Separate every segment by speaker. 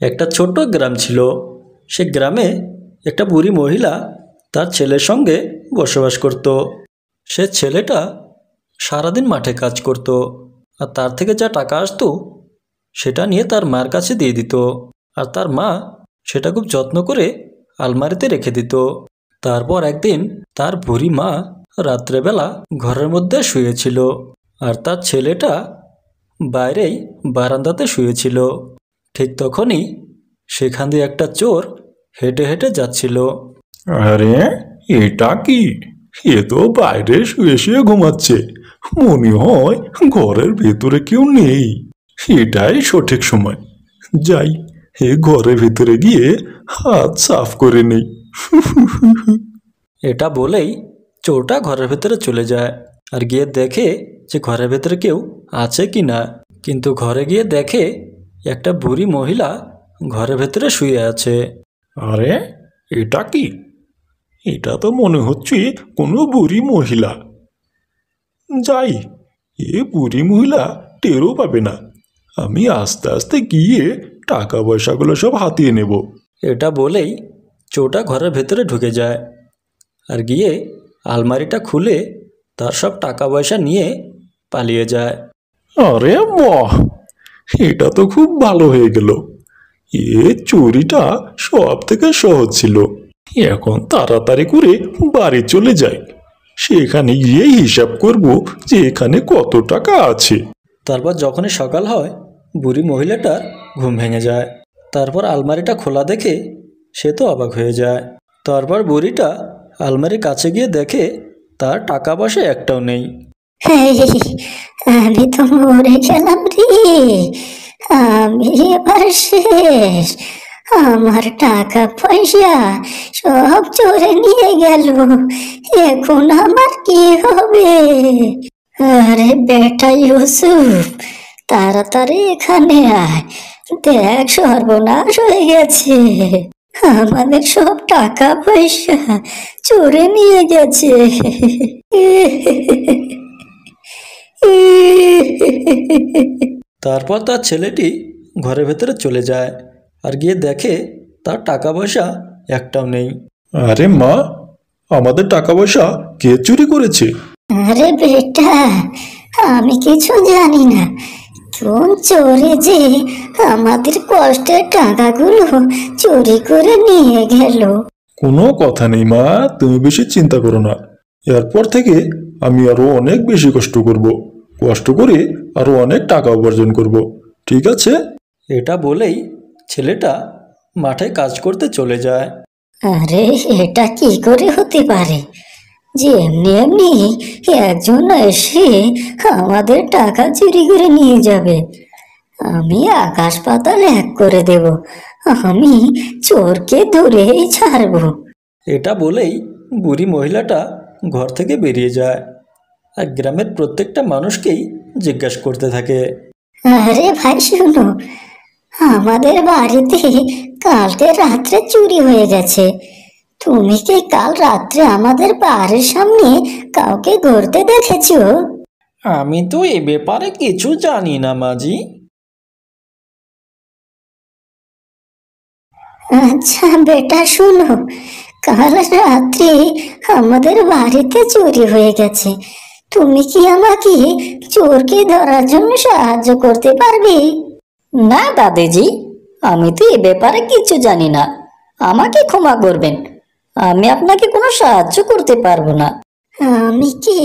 Speaker 1: একটা ছোট্ট গ্রাম ছিল। সে গ্রামে একটা বুড়ি মহিলা তার ছেলের সঙ্গে বসবাস করত। সে ছেলেটা সারাদিন মাঠে কাজ করত, আর তার থেকে যা টাকা আসতো সেটা নিয়ে তার মার কাছে দিয়ে দিত। আর তার মা সেটা খুব যত্ন করে আলমারিতে রেখে দিত। তারপর একদিন তার বুড়ি মা রাত্রেবেলা ঘরের মধ্যে শুয়েছিল, আর তার ছেলেটা বাইরেই বারান্দাতে শুয়েছিল। ঠিক তখনই সেখান দিয়ে একটা চোর হেঁটে হেঁটে যাচ্ছিল।
Speaker 2: আরে, এটা কি? এ তো বাইরে শুয়ে শুয়ে ঘুমাচ্ছে। মনে হয় ঘরের ভেতরে কেউ নেই। এটাই সঠিক সময়। যাই, এ ঘরের ভেতরে গিয়ে হাত সাফ করে নেই।
Speaker 1: এটা বলেই চোরটা ঘরের ভেতরে চলে যায়, আর গিয়ে দেখে যে ঘরের ভেতরে কেউ আছে কি না। কিন্তু ঘরে গিয়ে দেখে একটা বুড়ি মহিলা ঘরের ভেতরে শুয়ে আছে।
Speaker 2: আরে, এটা কি? এটা তো মনে হচ্ছে কোনো বুড়ি মহিলা। যাই, এ বুড়ি মহিলা টেরও পাবে না। আমি আস্তে আস্তে গিয়ে টাকা পয়সাগুলো সব হাতিয়ে নেব।
Speaker 1: এটা বলেই চোরটা ঘরের ভেতরে ঢুকে যায়, আর গিয়ে আলমারিটা খুলে তার সব টাকা পয়সা নিয়ে পালিয়ে যায়।
Speaker 2: আরে বাহ, এটা তো খুব ভালো হয়ে গেল। এ চুরিটা সব থেকে সহজ ছিল। এখন তাড়াতাড়ি করে বাড়ি চলে যাই। সেখানে গিয়ে হিসাব করব যে এখানে কত টাকা আছে।
Speaker 1: তারপর যখনই সকাল হয় বুড়ি মহিলাটার ঘুম ভেঙে যায়। তারপর আলমারিটা খোলা দেখে সে তো অবাক হয়ে যায়। তারপর বুড়িটা আলমারির কাছে গিয়ে দেখে তার টাকা পয়সা একটাও নেই।
Speaker 3: আমি তো মরে গেলাম রে। আমি এবার শেষ। আমার টাকা পয়সা সব চোরে নিয়ে গেল। এখন আমার কি হবে? আরে বেটা ইউসুফ, তাড়াতাড়ি এখানে আয়। দেখ, সর্বনাশ হয়ে গেছে। আমাদের সব টাকা পয়সা চোরে নিয়ে গেছে।
Speaker 1: তারপর তার ছেলেটি ঘরের ভেতরে চলে যায়, আর গিয়ে দেখে তার টাকা পয়সা একটাও নেই।
Speaker 2: আরে মা, আমাদের টাকা পয়সা কে চুরি করেছে?
Speaker 3: আরে বেটা, আমি কিছু জানি না। কোন চোরে যে আমাদের কষ্টের টাকাগুলো চুরি করে নিয়ে গেল।
Speaker 2: কোনো কথা নেই মা, তুমি বেশি চিন্তা করো না। এরপর থেকে আমি আরো অনেক বেশি কষ্ট করব। কষ্ট করে আরো অনেক টাকা উপার্জন করব। ঠিক আছে?
Speaker 1: এটা বলেই ছেলেটা মাঠে কাজ করতে চলে যায়।
Speaker 3: আরে, এটা কি করে হতে পারে যে এমনি এমনি একজন এসে আমাদের টাকা চুরি করে নিয়ে যাবে? আমি আকাশ পাতাল এক করে দেব। আমি চোরকে ধরেই ছাড়বো।
Speaker 1: এটা বলেই বুড়ি মহিলাটা ঘর থেকে বেরিয়ে যায়, আর গ্রামের প্রত্যেকটা মানুষকেই জিজ্ঞাসা করতে থাকে।
Speaker 3: আরে ভাই শুনো, আমাদের বাড়িতে কালকে রাত্রে চুরি হয়ে গেছে। তুমি কি কাল রাত্রে আমাদের বাড়ির সামনে কাউকে ঘুরতে দেখেছো?
Speaker 1: আমি তো এ ব্যাপারে কিছু জানি না মাজি।
Speaker 3: আচ্ছা বেটা শুনো, কাল রাত্রে আমাদের বাড়িতে চুরি হয়ে গেছে। তুমি কি আমাকে চোরকে ধরার জন্য সাহায্য করতে পারবে?
Speaker 4: না দাদিজি, আমি তো এ ব্যাপারে কিছু জানি না। আমাকে ক্ষমা করবেন, আমি আপনাকে কোনো সাহায্য করতে পারবো না।
Speaker 3: আমি কি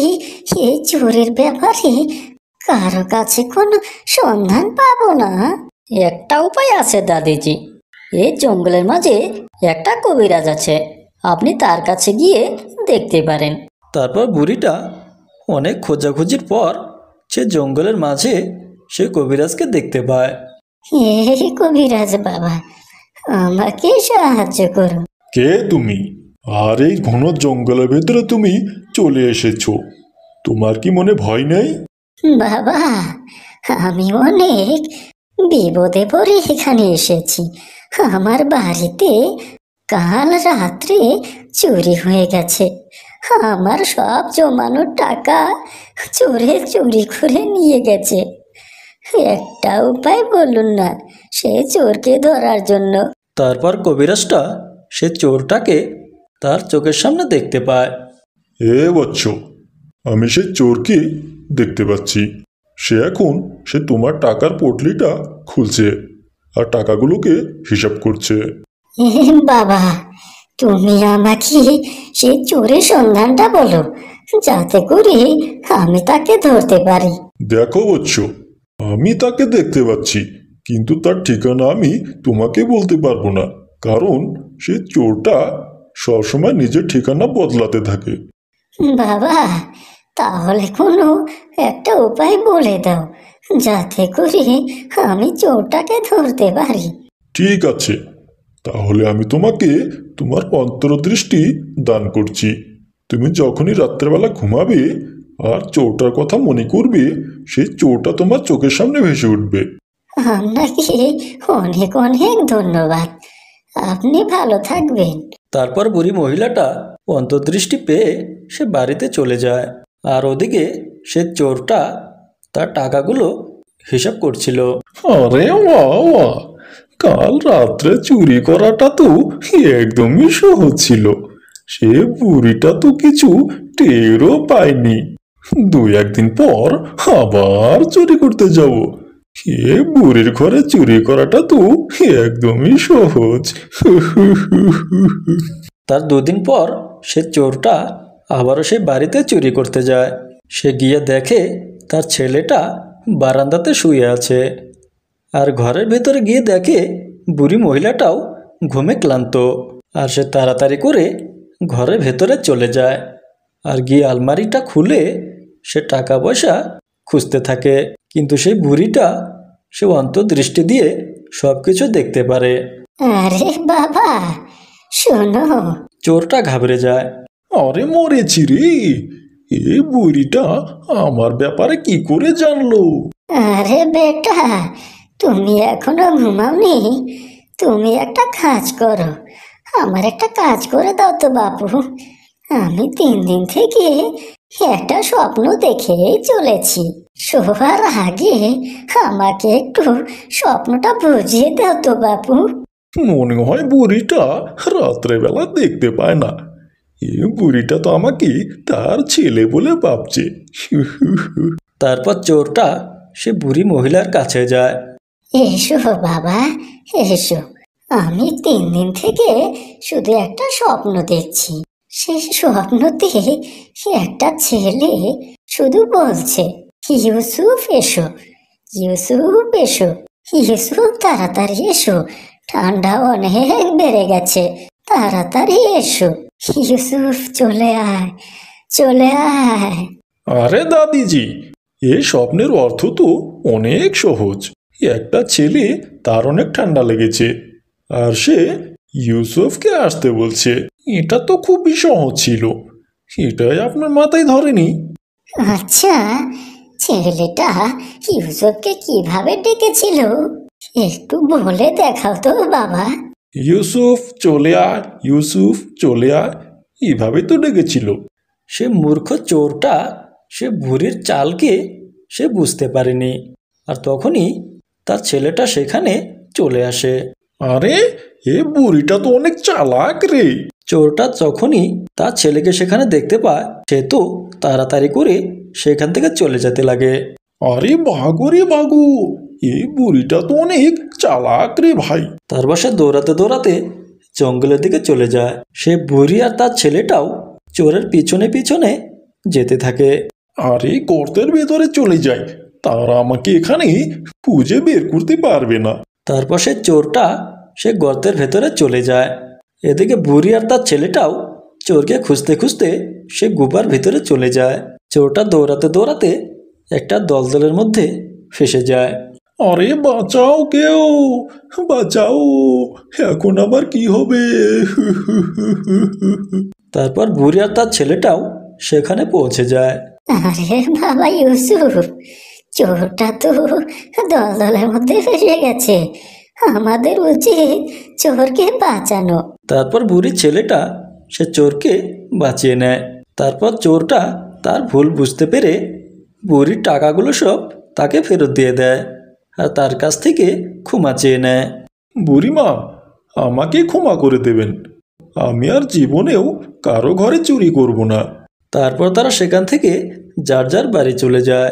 Speaker 3: এই চোরের ব্যাপারে কারো কাছে কোনো সন্ধান পাবো না?
Speaker 4: একটা উপায় আছে দাদিজি। এই জঙ্গলের মাঝে একটা কবিরাজ আছে, আপনি তার কাছে গিয়ে দেখতে পারেন।
Speaker 1: তারপর বুড়িটা অনেক খোঁজাখুঁজির পর সে জঙ্গলের মাঝে সে কবিরাজকে দেখতে পায়।
Speaker 3: হে কবিরাজ বাবা, আমাকে সাহায্য করো।
Speaker 2: কে তুমি? আর এই ঘন জঙ্গলের ভেতরে তুমি চলে এসেছো। তোমার কি মনে ভয় নেই?
Speaker 3: বাবা, আমি অনেক বিপদে পড়ে এখানে এসেছি। আমার বাড়িতে কাল রাত্রে চুরি হয়ে গেছে। আমার সব জমানো টাকা চোরে চুরি করে নিয়ে গেছে। একটা উপায় বলুন না সে চোরকে ধরার জন্য।
Speaker 1: তারপর কবিরাজটা সে চোরটাকে তার চোখের সামনে দেখতে পায়।
Speaker 2: বৎস, আমি সে চোরকে দেখতে পাচ্ছি। সে তোমার টাকার পটলিটা খুলছে আর টাকাগুলোকে হিসাব করছে।
Speaker 3: বাবা, তুমি আমাকে সেই চোরের সন্ধানটা বলো, যাতে করে আমি তাকে ধরতে পারি।
Speaker 2: দেখো বৎস, আমি তাকে দেখতে পাচ্ছি, কিন্তু তার ঠিকানা আমি তোমাকে বলতে পারবো না, কারণ সে চোরটা সবসময় নিজের ঠিকানা বদলাতে থাকে।
Speaker 3: বাবা, তাহলে কোনো একটা উপায় বলে দাও, যাতে করে আমি চোরটাকে ধরতে পারি।
Speaker 2: ঠিক আছে, তাহলে আমি তোমাকে তোমার অন্তর্দৃষ্টি দান করছি। তুমি যখনই রাত্রেবেলা ঘুমাবে আর চোরটার কথা মনে করবে, সেই চোরটা তোমার চোখের সামনে ভেসে উঠবে।
Speaker 3: আপনাকে অনেক অনেক ধন্যবাদ, আপনি ভালো থাকবেন।
Speaker 1: তারপর বুড়ি মহিলাটা অন্তর্দৃষ্টি পেয়ে সে বাড়িতে চলে যায়। আর ওদিকে সে চোরটা তার টাকাগুলো হিসাব করছিল।
Speaker 2: আরে বাহ বাহ, কাল রাত্রে চুরি করাটা তো একদমই সহজ ছিল। সে বুড়িটা তো কিছু টেরও পায়নি। 2-1 দিন পর আবার চুরি করতে যাব। এ বুড়ির ঘরে চুরি করাটা তো একদমই সহজ।
Speaker 1: তার 2 দিন পর সে চোরটা আবারও সে বাড়িতে চুরি করতে যায়। সে গিয়ে দেখে তার ছেলেটা বারান্দাতে শুয়ে আছে। আর ঘরের ভেতরে গিয়ে দেখে বুড়ি মহিলাটাও ঘুমে ক্লান্ত। আর সে তাড়াতাড়ি করে ঘরের ভেতরে চলে যায় আর গিয়ে আলমারিটা খুলে সে টাকা পয়সা খুঁজতে থাকে। কিন্তু সেই বুড়িটা সে অন্তর্দৃষ্টি দিয়ে সব কিছু দেখতে পারে।
Speaker 3: আরে বাবা, শোনো।
Speaker 1: চোরটা ঘাবড়ে যায়।
Speaker 2: আরে মরেছি রে, এ বুড়িটা আমার ব্যাপারে কি করে জানলো?
Speaker 3: আরে বেটা, তুমি এখনো ঘুমাওনি? তুমি একটা কাজ করো, আমার একটা কাজ করে দাও তো বাপু। আমি 3 দিন থেকে একটা স্বপ্ন দেখেই চলেছি। শোবার আগে আমাকে একটু স্বপ্নটা বুঝিয়ে দাও তো বাপু।
Speaker 2: মনে হয় বুড়িটা রাত্রেবেলা দেখতে পায় না। এ বুড়িটা তো আমাকে তার ছেলে বলে ভাবছে।
Speaker 1: তারপর চোরটা সে বুড়ি মহিলার কাছে যায়।
Speaker 3: এসো বাবা, এসো। আমি 3 দিন থেকে শুধু একটা স্বপ্ন দেখছি। সেই স্বপ্নতে একটা ছেলে শুধু বলছে, ইউসুফ এসো, ইউসুফ এসো, ইউসুফ তাড়াতাড়ি এসো, ঠান্ডা অনেক বেড়ে গেছে, তাড়াতাড়ি এসো, ইউসুফ চলে আয়, চলে আয়।
Speaker 2: আরে দাদিজি, এ স্বপ্নের অর্থ তো অনেক সহজ। একটা ছেলে, তার অনেক ঠান্ডা লেগেছে আর সে ইউসুফকে আসতে বলছে। এটা তো খুবই সহজ ছিল, এটাই আপনার মাথায় ধরেনি।
Speaker 3: আচ্ছা, ছেলেটা ইউসুফকে কিভাবে ডেকেছিল একটু বলে দেখাও তো বাবা।
Speaker 2: ইউসুফ চলে আয়, ইউসুফ চলে আয়, এভাবে তো ডেকেছিল।
Speaker 1: সে মূর্খ চোরটা সে বুড়ির চালকে সে বুঝতে পারেনি। আর তখনই তার ছেলেটা সেখানে চলে আসে।
Speaker 2: আরে, এ বুড়িটা তো অনেক চালাক রে।
Speaker 1: চোরটা যখনই তার ছেলেকে সেখানে দেখতে পায়, সে তো তাড়াতাড়ি করে সেখান থেকে চলে যেতে লাগে।
Speaker 2: আরে বাগো রে বাগো, এ বুড়িটা তো অনেক চালাক রে ভাই।
Speaker 1: তারপর সে দৌড়াতে দৌড়াতে জঙ্গলের দিকে চলে যায়। সে বুড়ি আর তার ছেলেটাও চোরের পিছনে পিছনে যেতে থাকে।
Speaker 2: আরে গর্তের ভেতরে চলে যায়, তারা আমাকে এখানে খুঁজে বের করতে পারবে না।
Speaker 1: তারপর সে চোরটা সে গর্তের ভেতরে চলে যায়। এদিকে বুড়ি আর তার ছেলেটাও চোরকে খুঁজতে খুঁজতে সে গুবার ভিতরে চলে যায়। চোরটা দৌড়াতে দৌড়াতে একটা দলদলের মধ্যে ফেসে যায়।
Speaker 2: আরে বাঁচাও কেউ, বাঁচাও, এখন আবার কি হবে?
Speaker 1: তারপর বুড়ি আর তার ছেলেটাও সেখানে পৌঁছে যায়।
Speaker 3: আরে বাবা ইউসুফ, চোরটা তো দলদলের মধ্যে ফেসে গেছে, আমাদের উচিত চোরকে বাঁচানো।
Speaker 1: তারপর বুড়ির ছেলেটা সে চোরকে বাঁচিয়ে নেয়। তারপর চোরটা তার ভুল বুঝতে পেরে বুড়ির টাকাগুলো সব তাকে ফেরত দিয়ে দেয় আর তার কাছ থেকে ক্ষমা চেয়ে নেয়।
Speaker 2: বুড়িমা, আমাকে ক্ষমা করে দেবেন। আমি আর জীবনেও কারো ঘরে চুরি করব না।
Speaker 1: তারপর তারা সেখান থেকে যার যার বাড়ি চলে যায়।